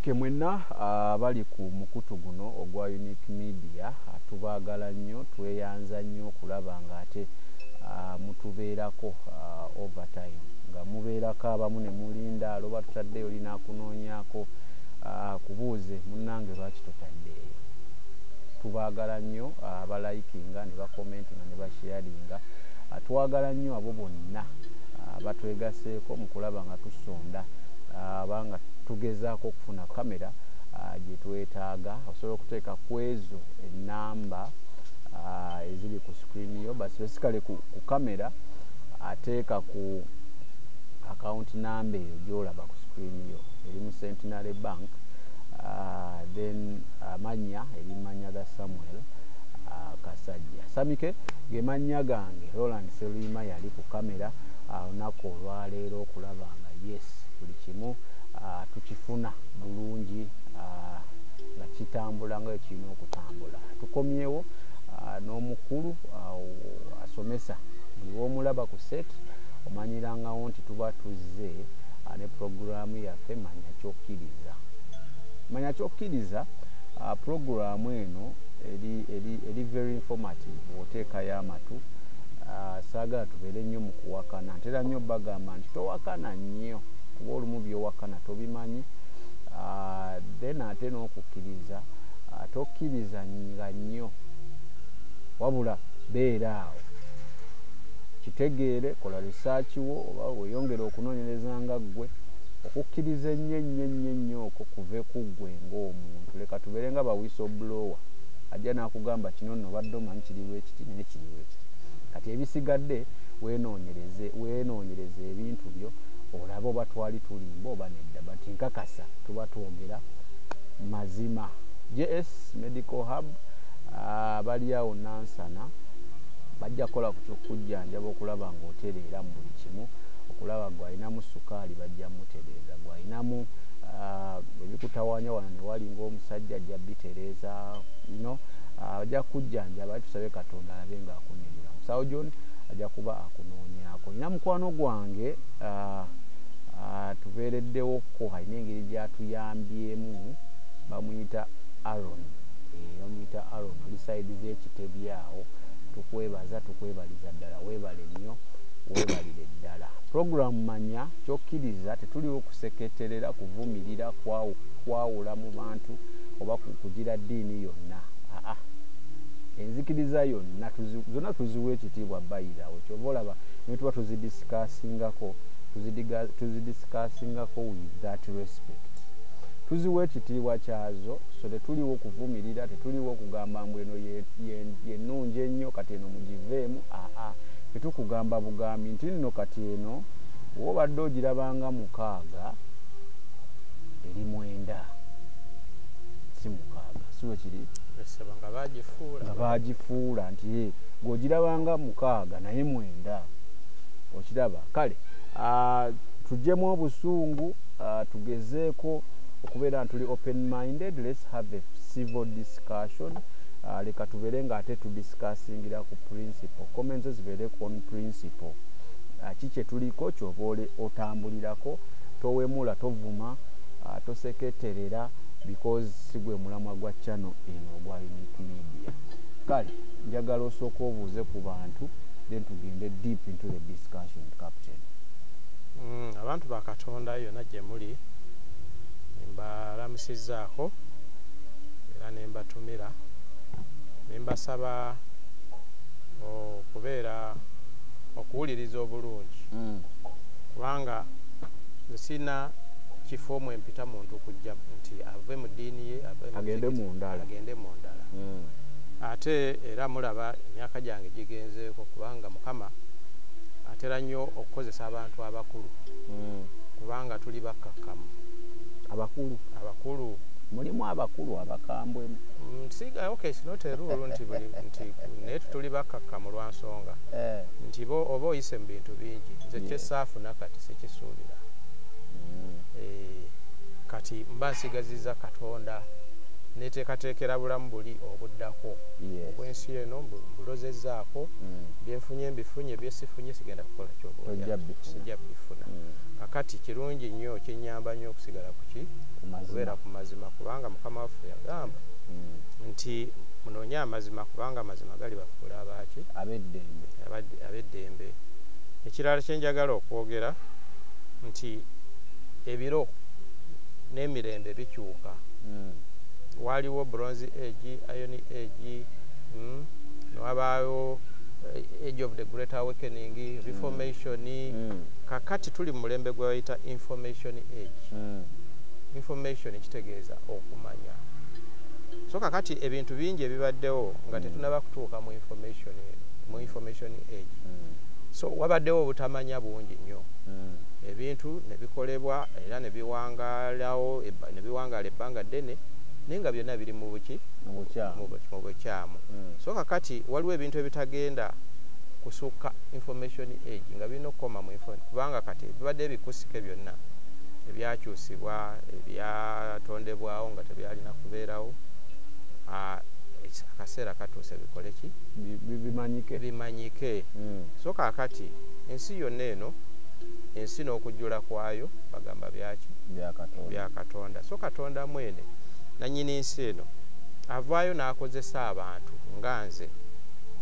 Okay, mwenna bali ku mukutu guno ogwa Unique Media tubaagala nnyo tweyanza nnyo okulaba nga ate mutubeerako overtime nga mubeerako abamu ne mulinda aloba tutaddeyo linaakunoonyaako kubuuze munnange lwaki totaddeeyo. Tubaagala nnyo abalayikinga ne bakomentinga ne basharinga. Twagala nnyo abo bonna batwegaseeko mu kulaba nga tusonda abanga tugezaako okufuna kamera gye twetaaga osobola okuteeka ku ezo ennamba eziri ku screen yo basipecifically ku kamera ateeka ku account number eyo gy'olaba ku screen yo eri mu Centenary Bank then Manya eri Manya ga Samuel Kasajja Samike ge mannya gange Roland Selima yali ku kamera olunaku olwaleero okulaba nga yes buli kimu tukifuna bulungi nga kitambula nga ekirina okutambula. Tukomyewo n'omukulu asomesa buli w'omulaba ku set omanyirangawo nti tuba tuzze ne programu yaffe Manya Kyokkiriza. Manya Kyokkiriza programu eno eri very informative oteekayo amatu. Saagala tubeere nnyo mu kuwakana ntera nnyo bagamba nti towakana nnyo kuba olumu byowakana tobimanyi then ate n'okukkiriza tokkiriza nga nnyo wabula beera awo kitegeere kola research wo oba weyongera okunoonyereza nga ggwe okukkiriza ennyo okwo kuve ku ggwe ng'omuntu. Leka tubeere nga ba whistleblower ajja n'akugamba kino nno obadde omanyi kiriwo ekiti naye kiriwo ekiti kati ebisigadde weenoonyereze ebintu byo olaba oba twali tulimba oba nedda bati nkakasa tuba twogera mazima. JS Medical Hub bali awo Nansana bajja kukola ku kyokujjanjaba okulaba ng'otereera mu buli kimu okulaba gw'alinamu sukaali bajja mutereeza gw'alinamu ebikutawaanya wano ne wali ng'omusajja ajja bitereeza ajja kujjanjaba tusabe Katonda alabe ng'akunyonyola. Musawo John ajja kuba akunoonyaako. Nina mukwano gwange tubeereddewoko alina engeri gy'atuyambyemu bamuyita Aaron. Bamuyita Aaron oli sayidi z'ekitebi awo. Tukwebaza tukwebaliza ddala weebale nnyo weebalire ddala. Programu Manya Kyokkiriza tetuliwo kuseketerera kuvumirira kwawula mu bantu oba kugira ddiini yonna. Enzikiriza yonna zonna tuziwa ekitiibwa bayirawo kyova olaba ne tuba tuzidiscussingako with that respect. Tuziwa ekitiibwa kyazo so tetuliwo kuvumirira tetuliwo kugamba mbu eno yennungi ennyo kati eno mugiveemu tetukugamba bugambi nti nno kati eno wobadde ogirabanga 6 eri 9 si 6 siwe kiri nga bagifuula nti gweogirabanga 6 naye 9 okiraba. Kale tujjemu obusungu tugezeeko okubeera ntuli open minded. Let's have a civil discussion. Leka tubeere nga ate tudiscussingira ku principle comments zibeere on principle. Kiki tuliko ky'oba otambulirako towemula tovuma toseketerera because sigwe mulamwa gwa channel eno ogwa Unique Media. Kale njagala osooka obuuze ku bantu then tugende deep into the discussion captain. Abantu ba Katonda yonna gye muli mbalamusizzaako era ne mbatumira ne mbasaba okubeera okuwuliriza obulungi kubanga sina kifo mwe mpita muntu kujja nti ave mu ddiini ye agende mu ndala ate era mulaba emyaka gyange gigenzeeko kubanga Mukama atera nnyo okukozesa abantu abakulu kubanga tuli bakkakkamu. Abakulu mulimu abakulu abakambwe siga okay it's not a rule nti naye tuli bakkakkamu lwa nsonga nti oba oyise mu bintu bingi nze kyesaafuna kati sikisuubira kati mba nsigazizza Katonda neteekateekera bulamu buli obuddako obwensi eno mbulozezzaako byenfunye mbifunye byesifunye sigenda kukola kyobsijja bifuna kakati kirungi nnyo kyenyamba nnyo okusigala kuki kubeera ku mazima kubanga mukama waffe yagamba nti munoonye amazima kubanga amazima gali bafuula abaaki ab'eddembe ekirala kyenjagala okwogera nti ebiro n'emirembe bikyuka waliwo bronze age iron age nwabaayo age of the great awakening reformation kakati tuli mu mulembe gwe bayita information age information kitegeeza okumanya so kakati ebintu bingi ebibaddewo nga tetunaba kutuuka mu information age so wabaddewo obutamanya bungi nnyo ebintu ne bikolebwa era ne biwangaalawo ne biwangaala ebbanga ddene naye nga byonna biri mu bukyamu so kakati waliwo ebintu ebitagenda kusukka information age nga birina okukoma mu kubanga kati bibadde ebikusike byonna ebyakyusibwa ebyatondebwawo nga tebyalina kubeerawo akaseera katuuse bikole ki bimanyike so kakati ensi yonna eno ensi n'okujjula kwayo bagamba byaki bya Katonda so Katonda mwene nannyini nsi eno avaayo n'akozesa abantu nga nze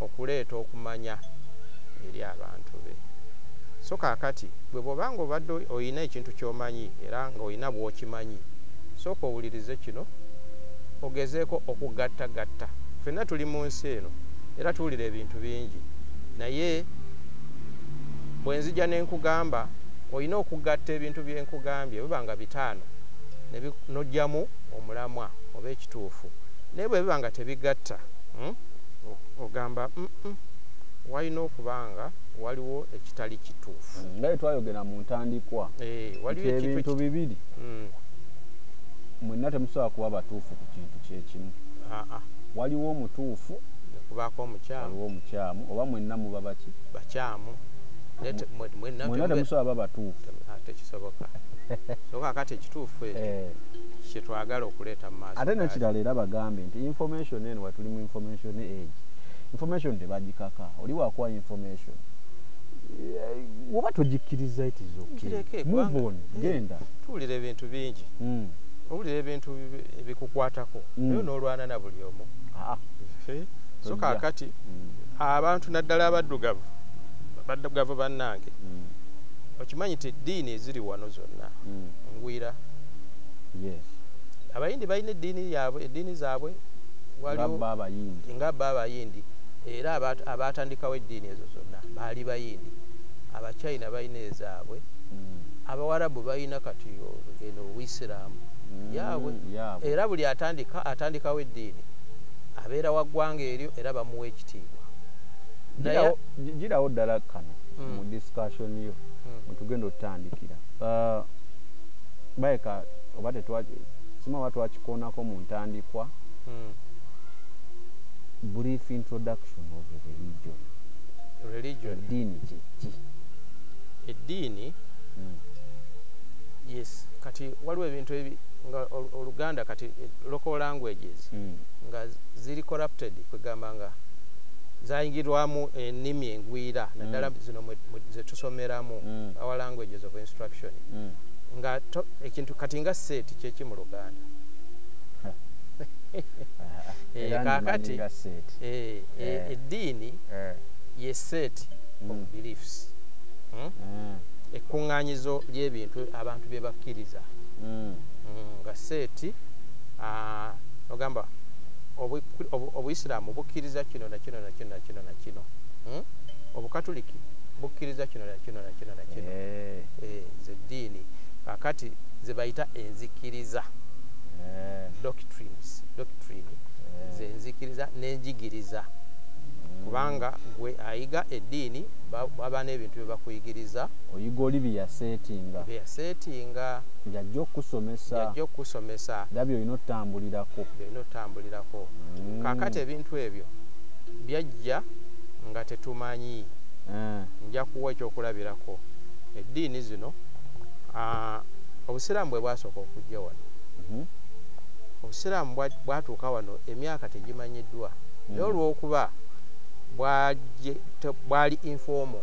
okuleeta okumanya eri abantu be so kakati bwe bw'obanga obadde oyina ekintu ky'omanyi era ng'olina bw'okimanyi sooka owulirize kino ogezeeko okugattagatta ffenna tuli mu nsi eno era tuwulira ebintu bingi naye bwe nzija ne nkugamba olina okugatta ebintu bye nkugambye biba nga 5 n'ojjamu omulamwa oba ekituufu naye bwe biba nga tebigatta ogamba walina okubanga waliwo ekitali kituufu nga bwe twayogera mu ntandikwa ebintu bibiri mwenna temusobola kuba batuufu ku kintu kyekimu waliwo omutuufu nekubaako omukyamu oba mwenna muba baki bakyamu mwenna temusobola ba batuufu tekisoboka so kakati ekituufu ekyo kyetwagala okuleeta mu maaso ate nekirala era bagambe nti information eno watuli mu information age information tebagikaka oli wakuwa information woba togikkiriza it is okay move on genda tuwulira ebintu bingi owulira ebintu ebikukwatako naye n'olwana na buli omu so kakati abantu naddala abaddugavu bannange okimanyi nti eddiini eziri wano zonna ngwira abayindi balina eddiini zaabwe nga bba abayindi era abatandikawo eddiini ezo zonna baali bayindi abachina balina ezaabwe abawarabu balina kati eno obuyisiraamu yaabwe era buli atandikawo eddiini abeera wa ggwanga eryo era bamuwa ekitiibwa girawo ddala kano mu discussion yo mwetugenda otutandikira bayeka oba sima oba twakikoonako mu ntandikwa brief introduction of religion eddiini kyeki eddiini yes kati waliwo ebintu nga Oluganda kati local languages nga ziri corrupted kwegamba nga zayingirwamu ennimi engwira naddala zino zetusomeramu our languages of instruction nga ekintu kati nga seeti kyeki mu Luganda kakati eddiini ye set of beliefs ekkuŋŋaanyizo ly'ebintu abantu bye bakkiriza nga seeti ogamba obuyisiraamu bukkiriza kino na kino na kino na kino na kino obukatuliki bukkiriza kino na kino na kino na kino zeddiini kakati ze bayita enzikiriza doctrine zenzikiriza n'enjigiriza kubanga gwe ayiga eddiini baba n'ebintu bye bakuyigiriza oyiga oli byeyaseetinga byajja okusomesa era byolina otambulirako kakati ebintu ebyo byajja nga tetumanyi nja kuwa ekyokulabirako eddiini zino obusiraamu bwe bwasooka okujja wano obusiraamu bwatuuka wano emyaka tegimanyiddwa naye olw'okuba bwali informal.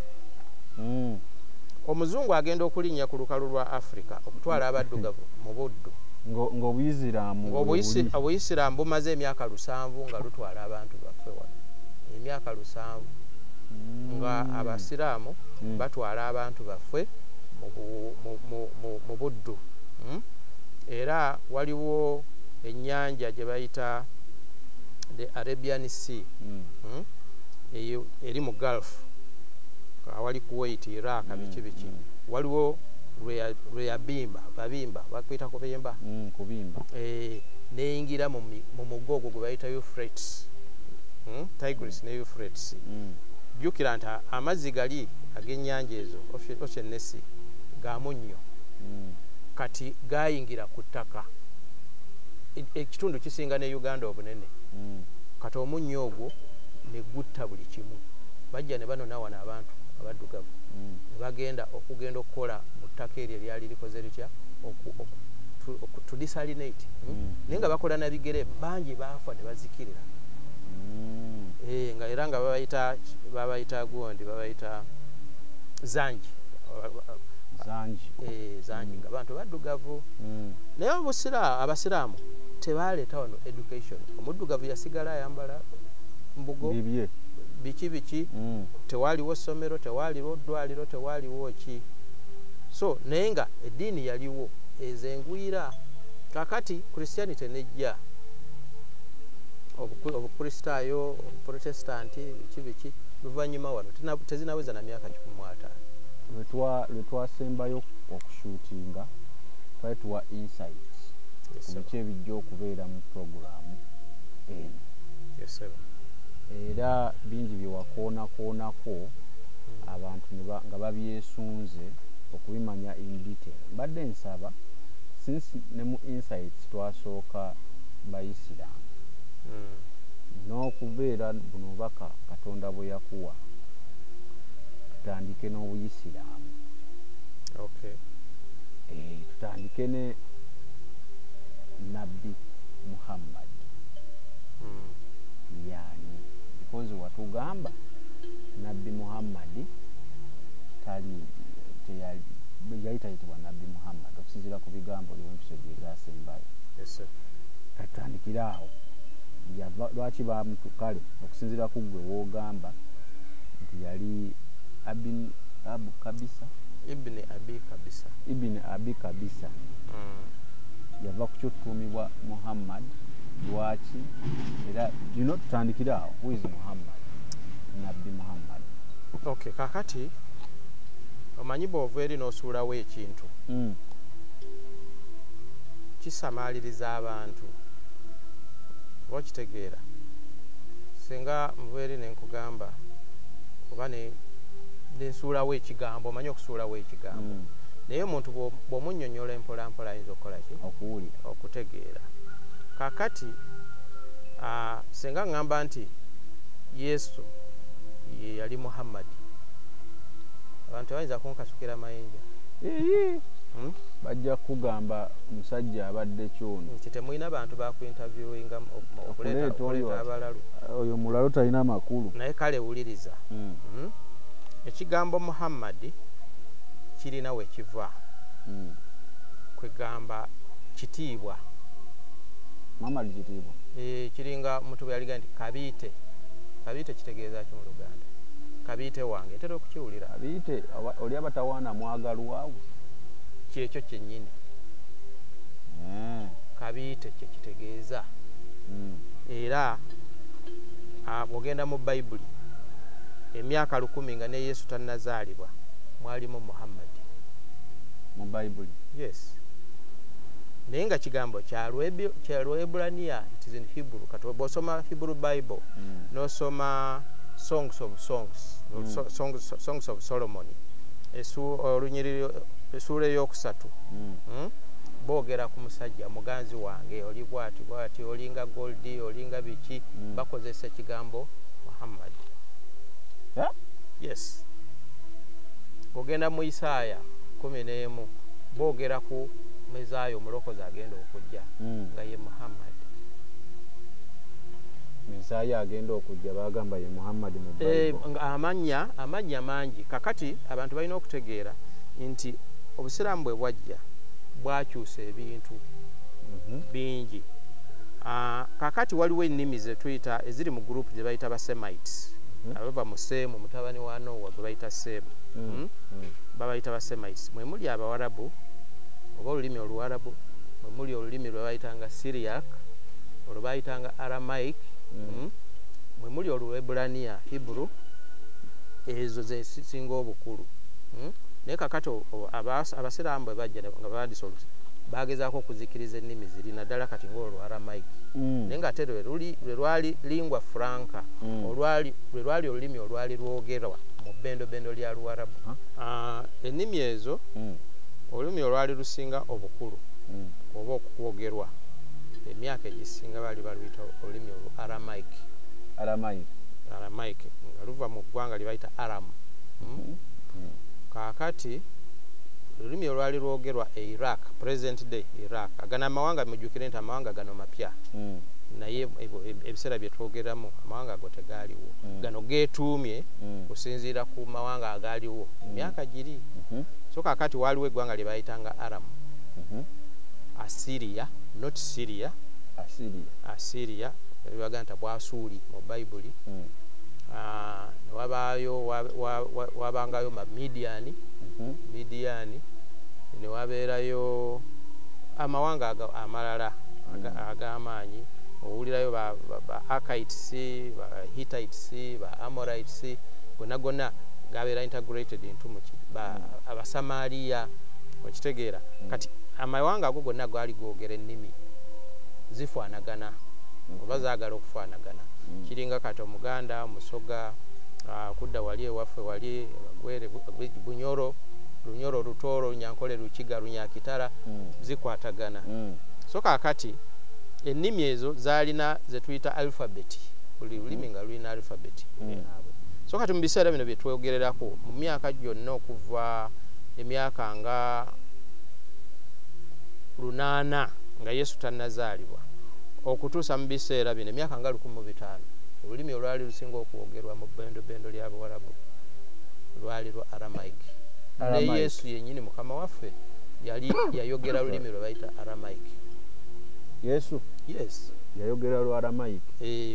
Omuzungu agenda okulinnya ku lukalu lwa Africa okutwala abaddugavu mu buddu ng'obuyisiraamu bumaze emyaka 7 nga lutwala abantu baffe wano, emyaka 7 nga abasiraamu batwala abantu baffe mu buddu. Era waliwo ennyanja gye bayita the Arabian Sea eri mu Gulf awali Kuwait, Iraq, biki waliwo babimba bakwita kubimba neyingira mu mugogo gwe bayita Euphrates, Tigris ne Euphrates. Jjukira nti amazzi gali ag'ennyanja ezo Ocean ne Sea ga munnyo kati gayingira ku ttaka, ekitundu kisinga ne Uganda obunene. Kati omunnyo ogwo ne gutta buli kimu, bajja ne banona wano abantu abaddugavu ne bagenda okukola mu ttaka eryo eryali likoze litya to desalinate, naye nga bakola na bigere, bangi baafa ne bazikirira. Nga era nga babayita gundi babayita zanji nga bantu baddugavu. Naye abasiraamu tebaleeta wano education. Omuddugavu yasigala ayambala mbugo biki tewaliwo ssomero, tewaliwo ddwaliro, tewaliwo ki. So naye nga eddiini yaliwo ezengwira. Kakati Christianity nejja, obukristaayo, obuprotestanti, biki luvannyuma wano tezinaweza na myaka 15. Lwe twasembayo okushuutinga twali tuwa insights ku biki ebijja okubeera mu puroguramu eno. Era bingi bye wakoonakoonako abantu nga babyesunze okubimanya in detail. Mbadde nsaba since ne mu insights twasooka bayisiraamu n'okubeera buno obubaka Katonda bwe yakuwa tutandike n'obuyisiraamu. Tutandike ne Nabbi Muhammad yani because watugamba Nabbi Muhammad yali tayitibwa Nabbi Muhammad okusinziira ku bigambo by'empiso gye zasembayo. Katandikira awo lwaki bamutukale okusinziira ku gwe woogamba nti yali Ibn Abi Kabisa yava ku kyotutumibwa Muhammad. Lwaki? Era tutandikira awo, who is Muhammad? Nabbi Muhammad. Kakati omanyi bw'ova eri n'osuulawo ekintu kisamaaliriza abantu, okitegeera. Singa nva eri nenkugamba oba nensuulawo ekigambo, omanyi okusuulawo ekigambo, naye omuntu bw'omunnyonnyola empolampola ayinza okukola ki? Okutegeera. Kakati singa ngamba nti Yesu ye yali Muhammad, abantu bayinza kunkasukira mayinja. Bajja kugamba omusajja abadde kyono nti temulina bantu bakuinterviewinga okuleeta abalalu. Oyo mulalo talina makulu. Naye kale wuliriza, ekigambo Muhammad kirina we kiva. Kwegamba kitiibwa. Muhammad kitiibwa. Kiringa omuntu bwe yaliga nti kabiite. Kabiite kitegeeza ki mu Luganda? Kabiite wange ntera okukiwulira. Kabiite oli abatawaana mwagalwawo. Kyekyo kyennyini. Kabiite kye kitegeeza. Era bw'ogenda mu Bayibuli emyaka 1000 nga ne Yesu tannazaalibwa mwalimu Muhammad mu Bayibuli. Yes. Naye nga kigambo kya Lwebrania, it is in Hebrew. Kati bw'osoma Hebrew Bible n'osoma Songs of Solomon, essuula eyokusatu, boogera ku musajja muganzi wange oli bwati olinga goldi olinga biki, bakozesa ekigambo Muhammad. Yes. Bw'ogenda mu Isaaya 11 boogera ku Mezaayo omulokozi agenda okujja nga ye Muhammad. Mesaya agenda okujja bagamba ye Muhammad mu Bible. Amanya mangi. Kakati abantu balina okutegeera nti Obusiraamu bwe bwajja bwakyusa ebintu bingi. Kakati waliwo ennimi ze tuyita eziri mu group gye bayita ba Semites. Abava mu Seemu mutabani wa Nowa gwe bayita Seemu. Babayita ba Semites. Mwe muli Abawarabu oba olulimi Oluwarabu, mwe muli olulimi lwe bayitanga Syriac, olwo bayitanga Aramaic, mwe muli Oluebrania, Hebrew, ezo ze singa obukulu. Naye kakati Abasiraamu bwe bajja nga baadisolute bagezaako okuzikiriza ennimi ziri naddala kati ng'olwo Aramaic. Naye ng'ate lwe lwali lingua franca, lwe lwali olulimi olwali lwogerwa mu bbendobendo lya Luwarabu. Ennimi ezo olulimi olwali lusinga obukulu oba okwogerwa emyaka egisinga baali baluyita olulimi olwo Aramaic. Nga luva mu ggwanga lye bayita Aram. Kaakati olulimi olwali lwogerwa e Iraq, present day Iraq. Agana amawanga mujjukire nti amawanga gano mapya. Naye ebiseera bye twogeramu amawanga ago tegaaliwo. Gano geetuumye kusinziira ku mawanga agaaliwo emyaka giri. So kaakati waaliwo eggwanga lye bayitanga Aram. Assyria, not Syria. Assyria. Baganta Bwasuuli mu Bayibuli. Wabangayo Midiani. Ne wabeerayo amawanga amalala ag'amaanyi. Owulirayo ba Akites, ba Hittites, ba Amorites, gonna gabeera integrated into Abasamaliya. Okitegeera kati amawanga ago gonna gaali googera ennimi zifaanagana oba zaagala okufaanagana. Kiringa kati Omuganda, Musoga, kudda wali ewaffe wali Bagwere, Bunyoro, Lunyoro, Lutooro, Lunyankole, Lukiga, Lunyakitara zikwatagana. So kaakati ennimi ezo zaalina ze tuyita alphabeti. Buli lulimi nga lulina alphabeti. So kati mu biseera bino bye twogererako mu myaka gyonna okuva emyaka nga 800 nga Yesu tannazaalibwa okutuusa mu biseera bino emyaka nga 1500 olulimi olwali lusinga okwogerwa mu bbendobendo ly'Abawarabu lwali lwa Aramaic. Ne Yesu yennyini Mukama waffe yali yayogera lulimi lwe bayita Aramaic. Yesu? Yes. Yayogera lwa Aramaic.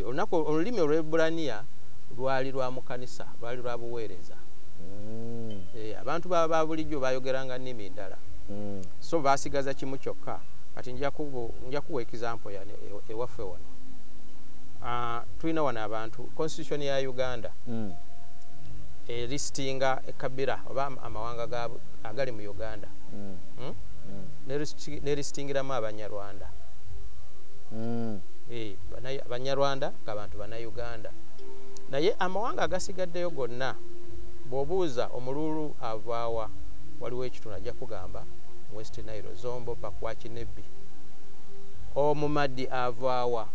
Olunaku olulimi olw'Ebbulaniya lwali lwa mu kanisa, lwali lwa buweereza. Abantu ba bulijjo bayogeranga nnimi ndala. So baasigaza kimu kyokka. Kati nja kuwa example ya ewaffe wano. Tulina wano abantu constitution ya Uganda listinga ekabira oba amawanga agali mu Uganda ne listingiramu Abanyarwanda. Abanyarwanda ng'abantu Bannayuganda. Naye amawanga agasigaddeyo gonna bw'obuuza omululu avaawa waliwo ekitundu ajja kugamba West Nile, Zombo, Pakwach, Nebbi. Omumadi avaawa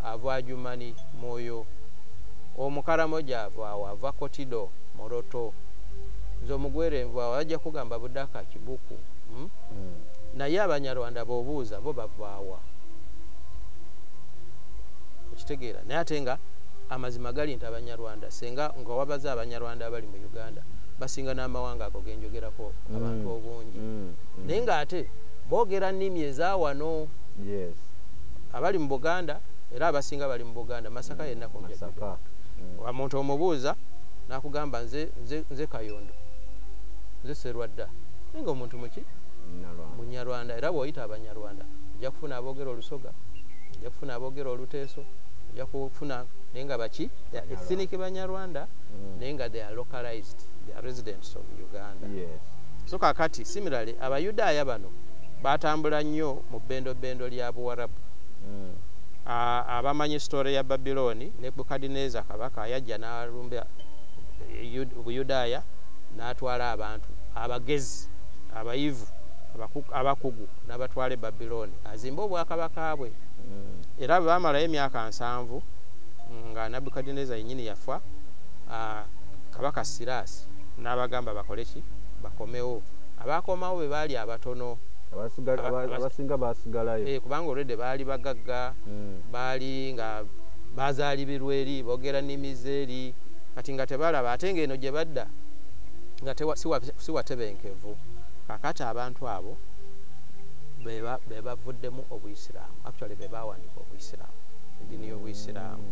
ava Jumani, Moyo. Omukaramoja avaawa ava Kotido, Moroto. Nze Omugwere nvaawa ajja kugamba Budaka, Kibuku. Naye Abanyarwanda bw'obuuza bo bavaawa. Okitegeera naye ate nga amazima gali nti Abanyarwanda senga nga wabaza Abanyarwanda abali mu Uganda basinga n'amawanga ago genjogerako abantu obungi. Naye ng'ate boogera nnimi eza wano. Abali mu Buganda era abasinga bali mu Buganda. Masaka yenna kunjagala. Omuntu omubuuza n'akugamba nze Kayondo, nze Serwadda. Naye ng'omuntu muki? Munyarwanda. Era bw'oyita Abanyarwanda ojja kufuna aboogera Olusoga, ojja kufuna aboogera Oluteeso, ojja kufuna naye nga baki ethnic Banyarwanda, naye nga they are localized, they are residents of Uganda. So kaakati similarly Abayudaaya bano batambula nnyo mu bbendobendo lya Buwarabu. Abamanyi story ya Babiloni, Nebukadineza kabaka yajja n'alumba Buyudaaya n'atwala abantu abagezi, abayivu, abakugu n'abatwala Babiloni azimba obwakabaka bwe. Era baamalayo emyaka 7 nga Nebukadineza yennyini yafa. Kabaka Siraasi n'abagamba bakole ki? Bakomewo. Abakomawo be baali abatono abasinga basigalayo kubanga olwedde baali bagagga baali nga bazaalibirwa eri boogera nnimizi eri kati nga tebalaba ate ng'eno gye badda nga si watebenkevu kakati abantu abo be bavuddemu obuyisiraamu actually be bawandiika obuyisiraamu eddiini y'obuyisiraamu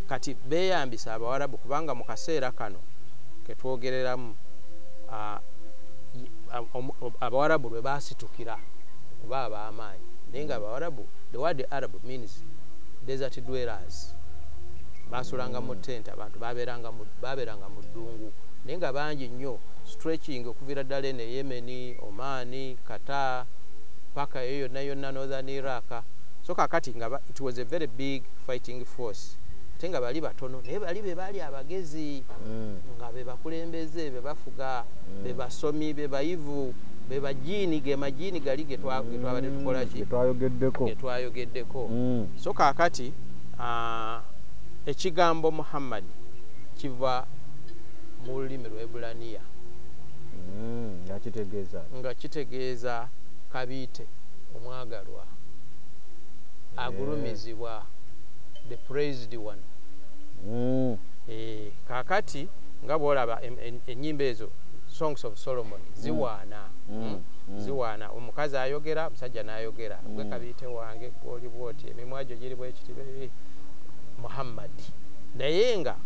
kati beeyambisa abawarabu kubanga mu kaseera kano ketwogereramu abawarabu lwe basitukira kuba ab'amaanyi naye nga abawarabu the word Arab means desert dwellers basulanga mu tente abantu baberanga mu ddungu naye nga bangi nnyo stretching okuviira ddala eno Yemeni Omani Qatar paka eyo yonna northern Iraq so kakati nga it was a very big fighting force ate nga bali batono naye bali be baali abagezi nga be bakulembeze be bafuga be basomi be bayivu be bajiini ge majiini gali ge twabadde tukola ki getwayogeddeko so kakati ekigambo Muhammad kiva mu lulimi lw'Ebulaniya nga kitegeeza kabiite omwagalwa agulumizibwa the praised one kakati nga bwolaba ennyimba ezo songs of Solomon ziwaana ziwaana omukazi ayogera omusajja n'ayogera gwe kabiite wange gwoli bwoti emimwa gyo giri bwekitibe Muhammad naye nga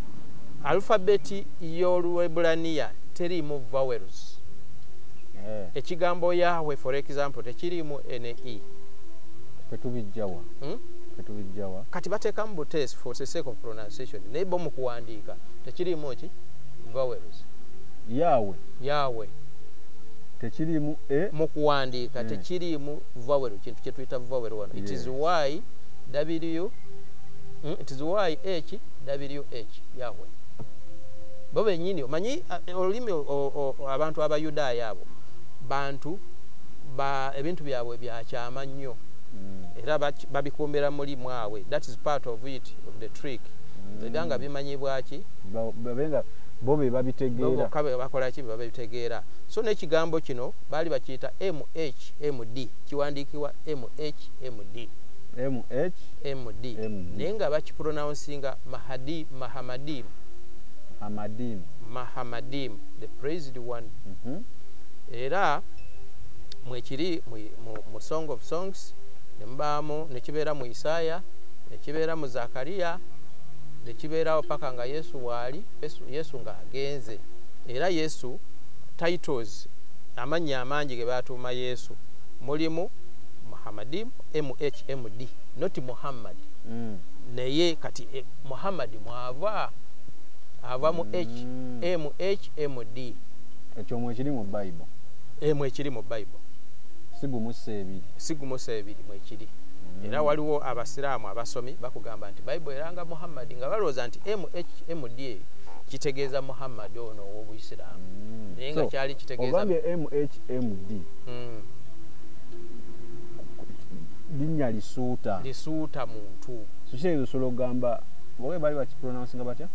alphabeti y'Olwebulaniya teriimu vowels ekigambo Yahweh for example tekiriimu NE petubijjawa kati bateekamu buteesi for the sake of pronunciation naye bo mu kuwandiika tekiriimu ki vowels Yahweh tekiriimu mu kuwandiika tekiriimu vowel kintu kye tuyita vowel wano it is Y W it is YHWH Yahweh bo bennyini omanyi olulimi abantu abayudaaya abo bantu ebintu byabwe byakyama nnyo era babikumbira muli mwawe that is part of it of the trick ebanga bimanyibwa ki babenga bo be babitegeera bakola ki babitegeera so n'ekigambo kino baali bakiyita MHMD kiwandiikibwa MHMD naye nga bakipronouncinga Mahamadim the praised one era mwekiri mu Song of Songs nembaamu nekibeera mu Isaya nekibeera mu Zakariya nekibeerawo paka nga Yesu waali Yesu nga agenze era Yesu titles amannya amangi ge batuuma Yesu mulimu Muhammadim MHMD not Muhammad naye kati Muhammad mwava ava mu MHMD ekyo mwekiri mu Bible mwekiri mu Bible sigumusa ebiri mwekiri era waliwo abasiraamu abasomi bakugamba nti Bible eranga Muhammad nga balowooza nti MHMD kitegeeza Muhammad ono ow'Obuyisiraamu naye nga kyali kitegeeza ogambye MHMD linnya lisuuta muntu sikitegeeza osobola okugamba bwe bali bakipronouncinga batya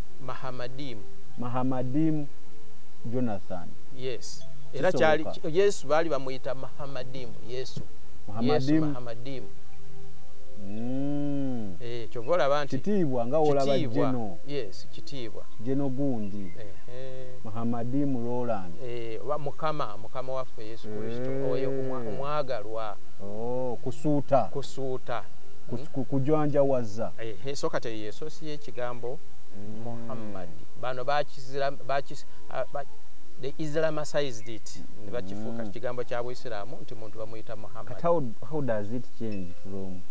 Mahamadim Jonathan yes era kyali Yesu baali bamuyita Mahamadim Yesu Mahamadim kyovola banti kitiibwa nga olaba Jeno yes kitiibwa Jeno gundi Mahamadim Roland mukama waffe Yesu Kristo oyo omwagalwa kusuuta kujwanjawaza so kati Yesu si ekigambo Muhammad bano they Islamicized it ne bakifuuka kigambo kya Buyisiraamu nti muntu bamuyita Muhammad. How does it change from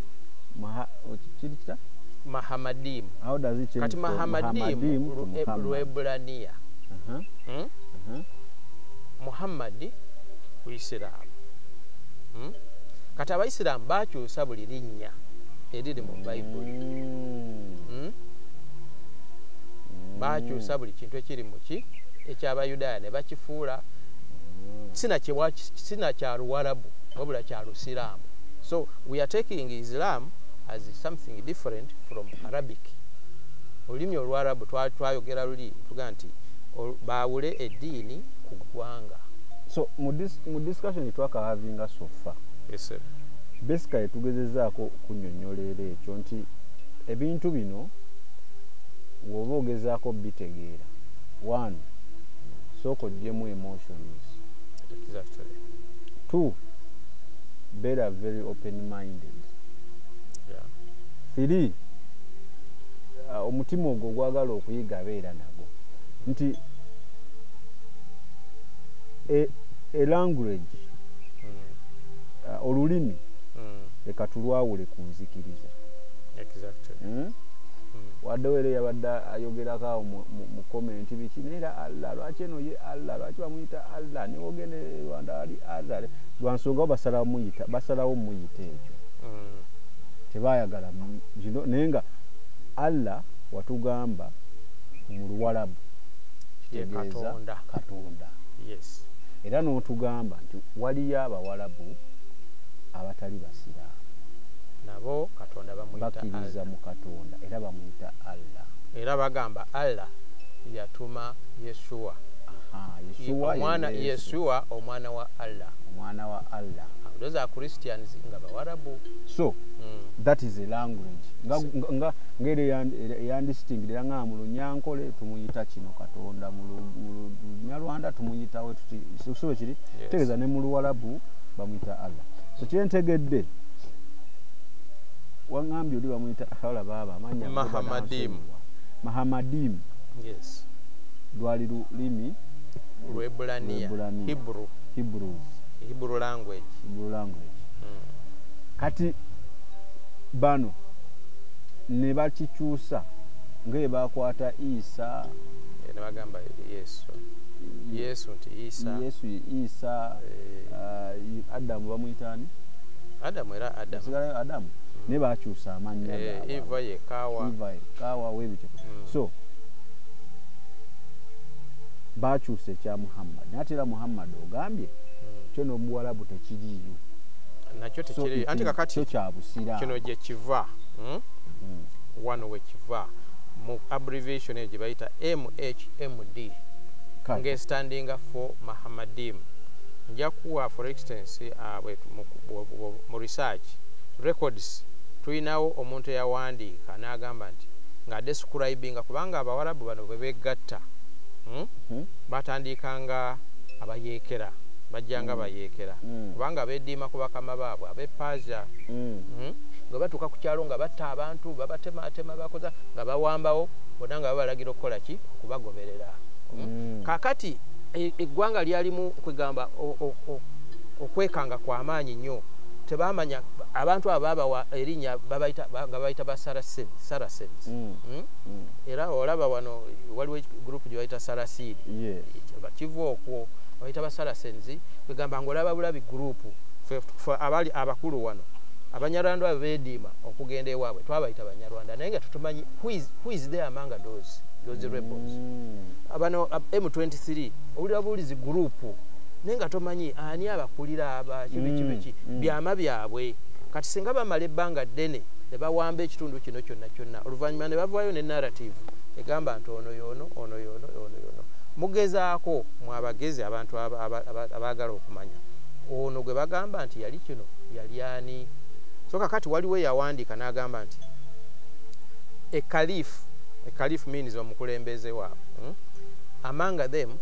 Mahamadim? How does it change kati from Mahamadim Lwebulaniya Muhammad Buyisiraamu kati Abayisiraamu bakyusa buli linnya eriri mu Bayibuli bakyusa buli kintu ekiri mu ki ekyabayudaaya ne bakifuula sina kya Luwarabu wabula kya Lusiraamu. So we are taking Islam as something different from Arabic. Olulimi Olwarabu twayogera luli tuga nti baawule eddiini ku ggwanga. So mu discussion twakahavinga so far, yes sir, basically tugezezaako kunnyonnyola ekyo nti ebintu bino woba ogezaako bitegeera, one, sooka oggyemu emotions. Exactly. Two, better very open-minded. Yeah. Three, omutima ogwo gwagala okuyiga beera nagwo. Nti language, olulimi, leka tulwawule ku nzikiriza. Exactly. Wadde were yabadde ayogerako mu comment biki neera Allah, lwaki eno ye Allah, lwaki bamuyita Allah, ne wogende Rwanda ali Allah, lwansonga basalawo muyita ekyo. Tebaayagala gino naye nga Allah watugamba mu Luwalabu kitegeeza Katonda. Yes. Era n'otugamba nti waliyo Abawalabu abatali basiraamu nabo Katonda bamuyita bakkiriza mu Katonda era bamuyita Allah. Era bagamba Allah yatuma Yeshua. Omwana Yeshua omwana wa Allah. Omwana wa Allah. Those are Christians nga Bawarabu. So that is a language. Nga ngere yandistingira nga mu Lunyankole tumuyita kino Katonda, mu Nyarwanda tumuyita we tuti so kiri tegeza ne mu Luwalabu bamuyita Allah. So kyentegedde wangambye oli bamuyita akawala baba Manya Mahamadim. Yes. Lwali lulimi Lwebrania, Hebrew language. Kati bano ne bakikyusa ngaye bakwata Isa ne bagamba Yesu nti Isa Adamu bamuyitani Adamu era Adamu ne bakyusa amannya Eva ye kawa webityo. So bakyusa ekya Muhammad natera Muhammad ogambye kyo n'omuwalabu tekiriyo nakyo tekiri anti kakati kino gye kiva wano we kiva mu abbreviation eyo gye bayita MHMD ng'estandinga for Muhammadim. Nja kuwa for instance mu research records tulinawo omuntu eyawandiika n'agamba nti nga describinga kubanga Abawarabu bano bwe begatta batandikanga abayeekera bajjanga bayeekera kubanga abeddiima ku bakama baabwe ab'Epaasia nga batuuka ku kyalo nga batta abantu babatematema bakoza nga bawambawo bonna nga babalagira okukola ki okubagoberera. Kakati eggwanga lyalimu kwegamba okwekanga kw'amaanyi nnyo tebamanya abantu ababawa erinnya nga bayita ba Saracens. Era olaba wano waliwo group gye bayita Saracid bakiva okwo bayita ba Saracens kwegamba ng'olaba bulabi group abali abakulu wano Abanyarwanda abediima okugenda ewaabwe twabayita Banyarwanda naye nga tutumanyi who is there among those rebels. Abano M23 owulira bulizi group naye nga tomanyi ani abakulira abakibiki byama byabwe. Kati singa bamala ebbanga ddene ne bawamba ekitundu kino kyonna oluvannyuma ne bavaayo ne narrative egamba nti ono yono mugezaako mwabagezi abantu abaagala okumanya ono gwe bagamba nti yali kino yali ani. So kakati waliwo yawandiika n'agamba nti a caliph means omukulembeze waabwe among them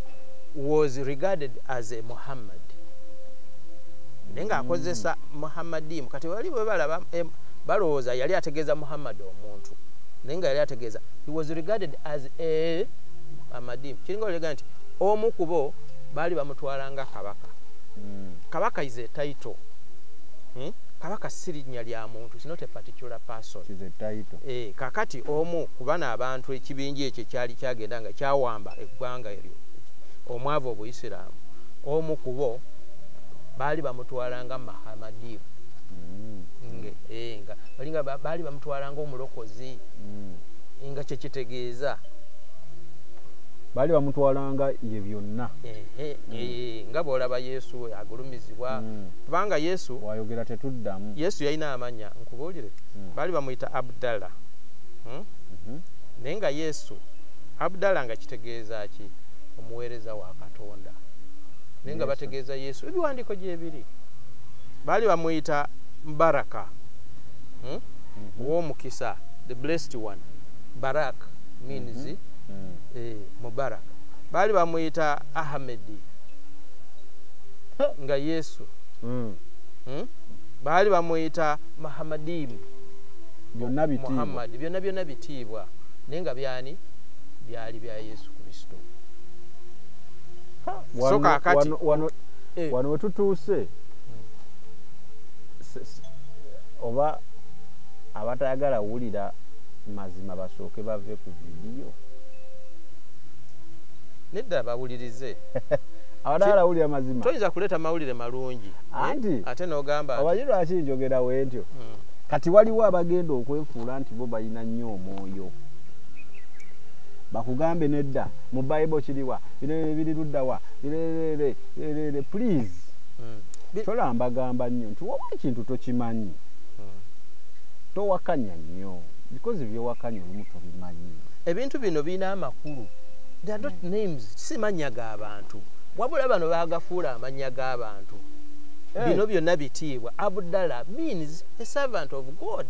was regarded as a Muhammad. Nenga akozesa Muhammadim kati wali bwe balaba balowooza yali ategeeza Muhammad omuntu nenga yali ategeeza he was regarded as a Muhammadim. Kiringa olega nti omu kubo bali bamutwalanga kabaka. Kabaka is a title. Kabaka sirinnya lya muntu, it's not a particular person. It's a title. Kakati omu kubana abantu ekibinji ekyo kyali kyagenda nga kyawamba eggwanga eryo omwavu obuyisiraamu omu kubo bali bamutwalanga Muhammadim. Nga balinga bali bamutwalanga omulokozi nga kyekitegeeza bali bamutwalanga ye byonna nga bw'olaba Yesu agulumizibwa kubanga Yesu wayogera tetuddamu. Yesu yalina amanya nkubuulire bali bamuyita Abdallah naye nga Yesu Abdallah nga kitegeeza ki omuweereza wa Katonda. nenga bategeeza Yesu ebiwandiiko gyebiri baali bamuyita Baraka ow'omukisa the blessed one Barak means Mubarak baali bamuyita Ahmedi nga Yesu baali bamuyita Mahamadim Muhammad byonna bitiibwa naye nga byali bya Yesu Kristo. So kakati wano wetutuuse oba abatayagala wulira mazima basooke bave ku vidiyo nedda bawulirize abatayagala wulira mazima toyinza kuleeta mawulire malungi ate n'ogamba obanyi lwaki njogera wentyo kati waliwo abagenda okwefuula nti bo balina nnyo omwoyo bakugambe nedda mu Bible kiriwa biri luddawa please tolambagamba nnyo nti woba ekintu tokimanyi towakanya nnyo because byowakanya olumu tobimanyi. Ebintu bino bina amakulu they are not names simanya g'abantu wabula bano baagafuula amanya g'abantu bino byonna bitiibwa. Abdallah means a servant of God.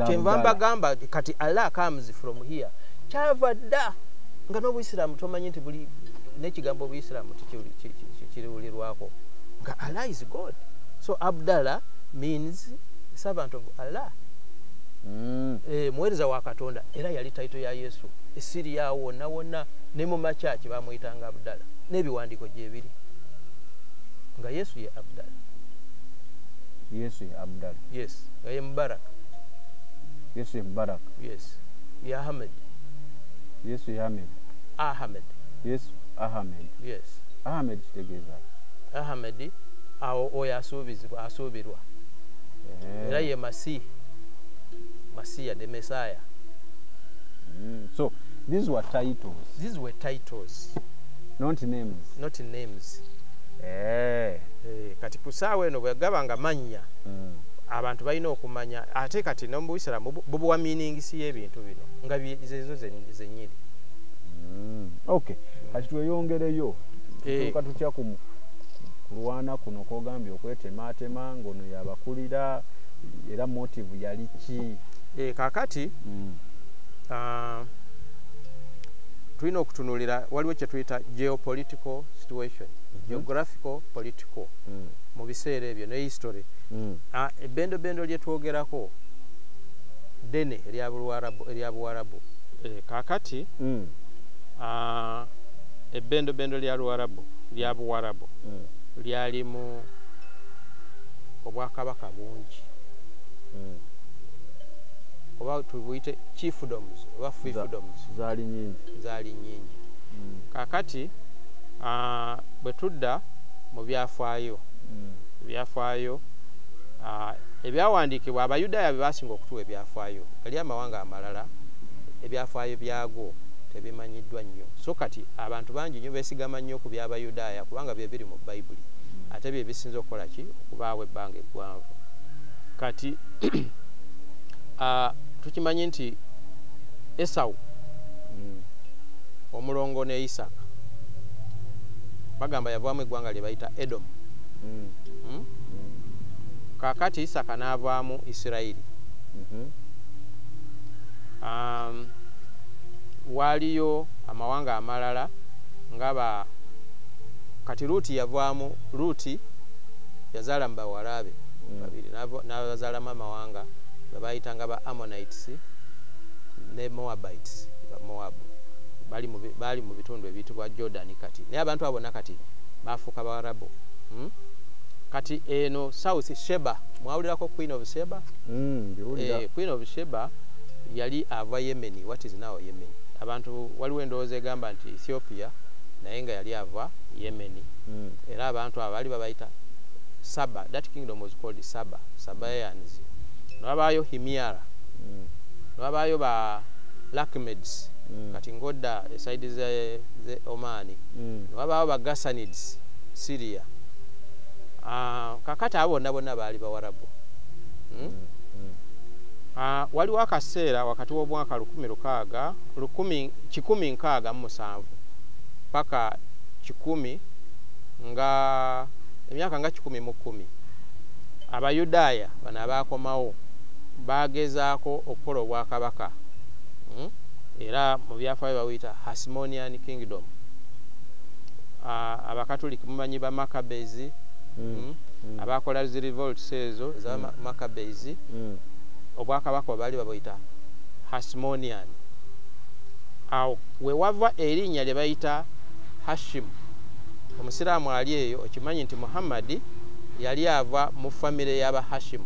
Kyenva gamba kati Allah comes from here kyava dda nga n'Obuyisiraamu tomanyi nti buli n'ekigambo Obuyisiraamu kiriwulirwako nga Allah is God. So Abdallah means servant of Allah. Muweereza wa Katonda era yali taito ya Yesu Siriya wonna ne mu makyaki bamuyitanga Abdallah n'ebiwandiiko gyebiri nga Yesu ye Abdallah. Yes nga ye Mubarak. Yesu ye Mubarak. Yes ye Ahmed. Yesu ye Ahmed. Yesu Ahmed. Yes Ahmed kitegeeza Ahmed oyo asuubirwa era ye Masiya the Messiah. So these were titles. Not names. Kati kusaawa eno bwe gabanga manya abantu balina okumanya ate kati no mu Buyisiraamu bubuwa meanings y'ebintu bino nga zezo zenyiri. Okay kati tweyongereyo tutuuka tutya ku kulwana kuno kogambye okwetematema ngono yabakulira era motive yali ki? Kakati tulina okutunulira waliwo kye tuyita geopolitical situation geographical political mu biseera ebyo ne history. Ebbendobendo lye twogerako ddene erya Buwarabu. Kakati ebbendobendo lya Buwarabu lyalimu obwakabaka bungi oba tubuyite chiefdoms oba fiefdoms zaali nyingi. Kakati bwe tudda mu byafaayo ebyawandiikibwa Abayudaaya bye basinga okutuwa ebyafaayo gali amawanga amalala ebyafaayo byago tebimanyiddwa nnyo. So kati abantu bangi nnyo beesigama nnyo ku by'Abayudaaya kubanga bye biri mu Bayibuli ate bye bisinza okukola ki okubaawo ebbanga eggwanvu. Kati tukimanyi nti Esau omulongo ne Isaka bagamba yavaamu eggwanga lye bayita Edom. Kakati Isaka n'avaamu Isirayiri. Waliyo amawanga amalala ngaba kati Luuti yazaala mu bawalabe babiri n'abazaalamu amawanga babayitanga ba Ammonites ne Moabites. Moabu bali mu bitundu ebiyitibwa Jordan. Kati naye abantu abo nakati bafuuka Bawarabu. Kati eno South Sheba mwawulirako Queen of Sheba. Queen of Sheba yali ava Yemen. What is now Yemen? Abantu waliwo endowooza egamba nti Ethiopia naye nga yali ava Yemen. Era abantu abali babayita Saba. That kingdom was called Saba. Sabaeans. Nwabayo Himiara. Nwabayo ba Lakhmids. Kati ngodda esaidi ze Omani. Nwabayo ba Ghassanids Syria. Kakati abo bonna baali Bawarabu. Waliwo akaseera wakati w'omwaka 16 mu 7 paka 10 mu 7 mu 1900 nga emyaka nga 10 abayudaaya bano abakomawo bagezaako okukola obwakabaka era mu byafaayo bawuyita Hasmonean Kingdom. Abakatoliki mumanyi ba Maccabees abakola zi revolts ezo za Maccabees obwakabaka bali babuyita Hasmonean. Awo we wava erinnya lye bayita Hashim. Omusiraamu ali eyo okimanyi nti Muhammad yali ava mu famire y'aba Hashim.